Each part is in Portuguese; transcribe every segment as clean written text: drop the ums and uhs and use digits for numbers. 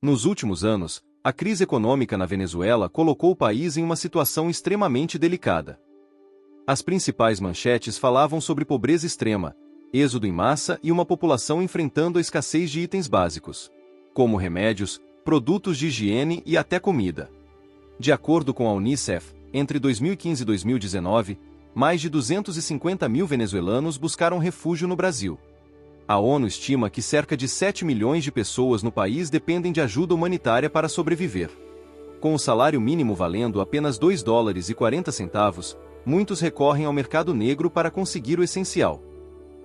Nos últimos anos, a crise econômica na Venezuela colocou o país em uma situação extremamente delicada. As principais manchetes falavam sobre pobreza extrema, êxodo em massa e uma população enfrentando a escassez de itens básicos, como remédios, produtos de higiene e até comida. De acordo com a Unicef, entre 2015 e 2019, mais de 250 mil venezuelanos buscaram refúgio no Brasil. A ONU estima que cerca de 7 milhões de pessoas no país dependem de ajuda humanitária para sobreviver. Com o salário mínimo valendo apenas $2,40, muitos recorrem ao mercado negro para conseguir o essencial.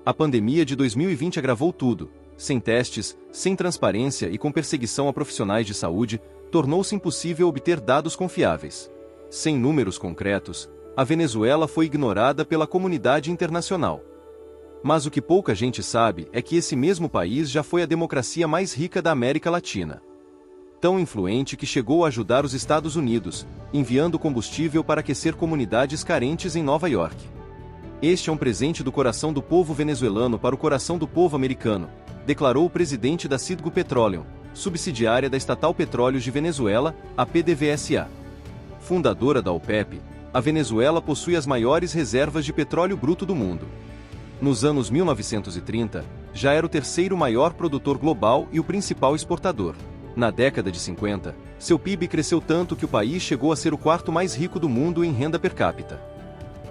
A pandemia de 2020 agravou tudo. Sem testes, sem transparência e com perseguição a profissionais de saúde, tornou-se impossível obter dados confiáveis. Sem números concretos, a Venezuela foi ignorada pela comunidade internacional. Mas o que pouca gente sabe é que esse mesmo país já foi a democracia mais rica da América Latina. Tão influente que chegou a ajudar os Estados Unidos, enviando combustível para aquecer comunidades carentes em Nova York. Este é um presente do coração do povo venezuelano para o coração do povo americano, declarou o presidente da Citgo Petroleum, subsidiária da estatal Petróleos de Venezuela, a PDVSA. Fundadora da OPEP, a Venezuela possui as maiores reservas de petróleo bruto do mundo. Nos anos 1930, já era o terceiro maior produtor global e o principal exportador. Na década de 50, seu PIB cresceu tanto que o país chegou a ser o quarto mais rico do mundo em renda per capita.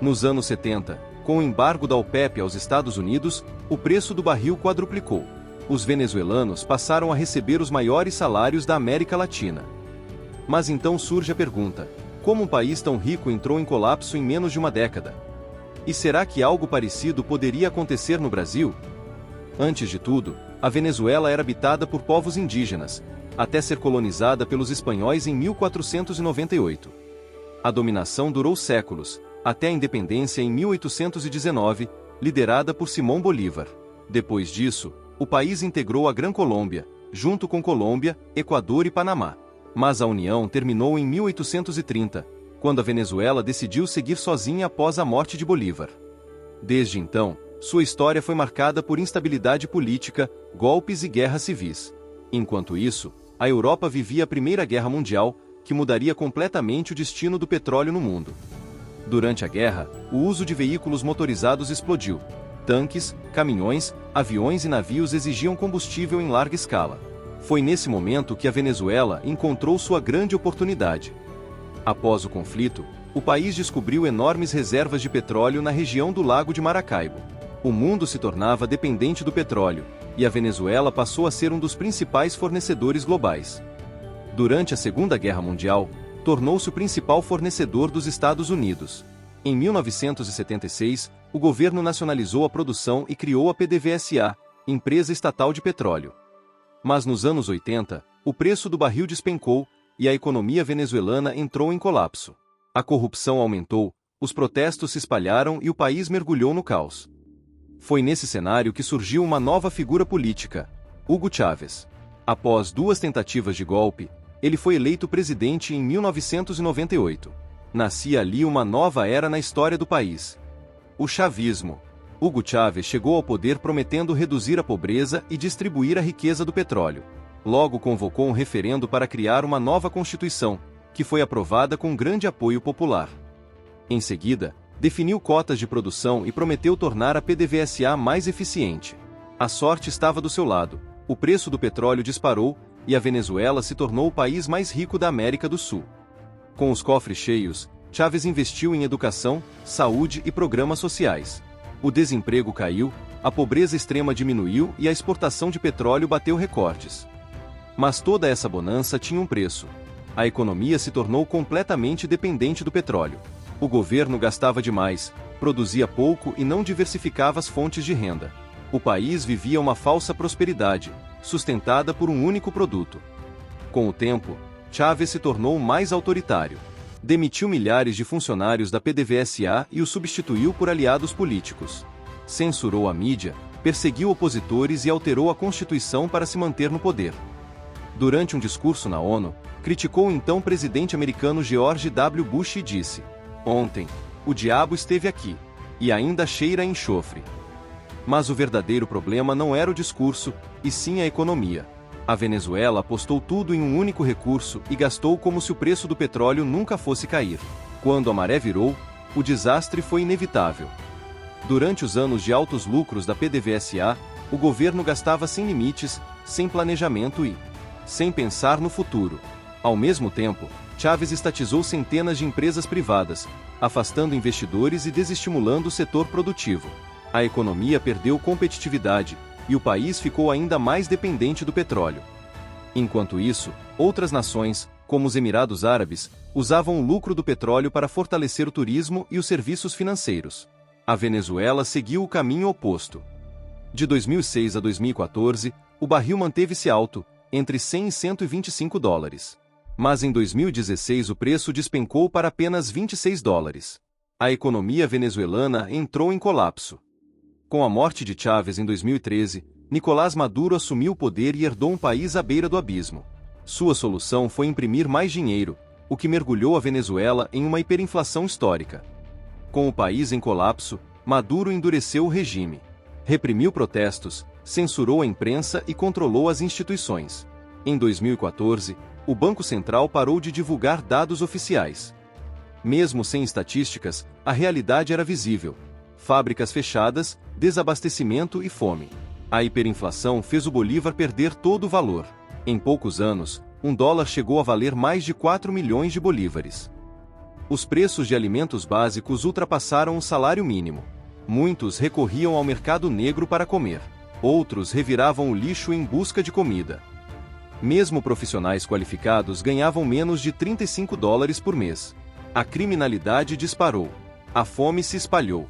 Nos anos 70, com o embargo da OPEP aos Estados Unidos, o preço do barril quadruplicou. Os venezuelanos passaram a receber os maiores salários da América Latina. Mas então surge a pergunta: como um país tão rico entrou em colapso em menos de uma década? E será que algo parecido poderia acontecer no Brasil? Antes de tudo, a Venezuela era habitada por povos indígenas, até ser colonizada pelos espanhóis em 1498. A dominação durou séculos, até a independência em 1819, liderada por Simón Bolívar. Depois disso, o país integrou a Gran Colômbia, junto com Colômbia, Equador e Panamá. Mas a união terminou em 1830, quando a Venezuela decidiu seguir sozinha após a morte de Bolívar. Desde então, sua história foi marcada por instabilidade política, golpes e guerras civis. Enquanto isso, a Europa vivia a Primeira Guerra Mundial, que mudaria completamente o destino do petróleo no mundo. Durante a guerra, o uso de veículos motorizados explodiu. Tanques, caminhões, aviões e navios exigiam combustível em larga escala. Foi nesse momento que a Venezuela encontrou sua grande oportunidade. Após o conflito, o país descobriu enormes reservas de petróleo na região do Lago de Maracaibo. O mundo se tornava dependente do petróleo, e a Venezuela passou a ser um dos principais fornecedores globais. Durante a Segunda Guerra Mundial, tornou-se o principal fornecedor dos Estados Unidos. Em 1976, o governo nacionalizou a produção e criou a PDVSA, empresa estatal de petróleo. Mas nos anos 80, o preço do barril despencou e a economia venezuelana entrou em colapso. A corrupção aumentou, os protestos se espalharam e o país mergulhou no caos. Foi nesse cenário que surgiu uma nova figura política, Hugo Chávez. Após 2 tentativas de golpe, ele foi eleito presidente em 1998. Nascia ali uma nova era na história do país: o chavismo. Hugo Chávez chegou ao poder prometendo reduzir a pobreza e distribuir a riqueza do petróleo. Logo convocou um referendo para criar uma nova Constituição, que foi aprovada com grande apoio popular. Em seguida, definiu cotas de produção e prometeu tornar a PDVSA mais eficiente. A sorte estava do seu lado. O preço do petróleo disparou e a Venezuela se tornou o país mais rico da América do Sul. Com os cofres cheios, Chávez investiu em educação, saúde e programas sociais. O desemprego caiu, a pobreza extrema diminuiu e a exportação de petróleo bateu recordes. Mas toda essa bonança tinha um preço. A economia se tornou completamente dependente do petróleo. O governo gastava demais, produzia pouco e não diversificava as fontes de renda. O país vivia uma falsa prosperidade, sustentada por um único produto. Com o tempo, Chávez se tornou mais autoritário. Demitiu milhares de funcionários da PDVSA e os substituiu por aliados políticos. Censurou a mídia, perseguiu opositores e alterou a Constituição para se manter no poder. Durante um discurso na ONU, criticou o então presidente americano George W. Bush e disse: "Ontem, o diabo esteve aqui, e ainda cheira a enxofre." Mas o verdadeiro problema não era o discurso, e sim a economia. A Venezuela apostou tudo em um único recurso e gastou como se o preço do petróleo nunca fosse cair. Quando a maré virou, o desastre foi inevitável. Durante os anos de altos lucros da PDVSA, o governo gastava sem limites, sem planejamento e sem pensar no futuro. Ao mesmo tempo, Chávez estatizou centenas de empresas privadas, afastando investidores e desestimulando o setor produtivo. A economia perdeu competitividade, e o país ficou ainda mais dependente do petróleo. Enquanto isso, outras nações, como os Emirados Árabes, usavam o lucro do petróleo para fortalecer o turismo e os serviços financeiros. A Venezuela seguiu o caminho oposto. De 2006 a 2014, o barril manteve-se alto, entre 100 e 125 dólares. Mas em 2016 o preço despencou para apenas 26 dólares. A economia venezuelana entrou em colapso. Com a morte de Chávez em 2013, Nicolás Maduro assumiu o poder e herdou um país à beira do abismo. Sua solução foi imprimir mais dinheiro, o que mergulhou a Venezuela em uma hiperinflação histórica. Com o país em colapso, Maduro endureceu o regime. Reprimiu protestos, censurou a imprensa e controlou as instituições. Em 2014, o Banco Central parou de divulgar dados oficiais. Mesmo sem estatísticas, a realidade era visível. Fábricas fechadas, desabastecimento e fome. A hiperinflação fez o Bolívar perder todo o valor. Em poucos anos, um dólar chegou a valer mais de 4 milhões de bolívares. Os preços de alimentos básicos ultrapassaram o salário mínimo. Muitos recorriam ao mercado negro para comer. Outros reviravam o lixo em busca de comida. Mesmo profissionais qualificados ganhavam menos de 35 dólares por mês. A criminalidade disparou. A fome se espalhou.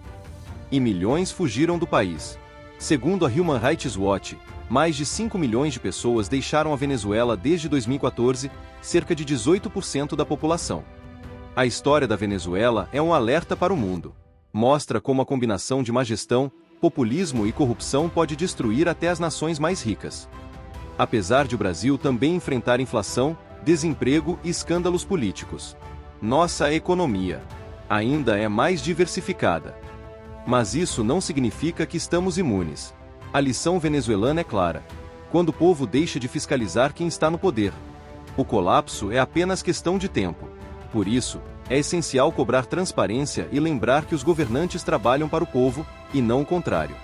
E milhões fugiram do país. Segundo a Human Rights Watch, mais de 5 milhões de pessoas deixaram a Venezuela desde 2014, cerca de 18% da população. A história da Venezuela é um alerta para o mundo. Mostra como a combinação de má gestão, populismo e corrupção pode destruir até as nações mais ricas. Apesar de o Brasil também enfrentar inflação, desemprego e escândalos políticos, nossa economia ainda é mais diversificada. Mas isso não significa que estamos imunes. A lição venezuelana é clara. Quando o povo deixa de fiscalizar quem está no poder, o colapso é apenas questão de tempo. Por isso, é essencial cobrar transparência e lembrar que os governantes trabalham para o povo, e não o contrário.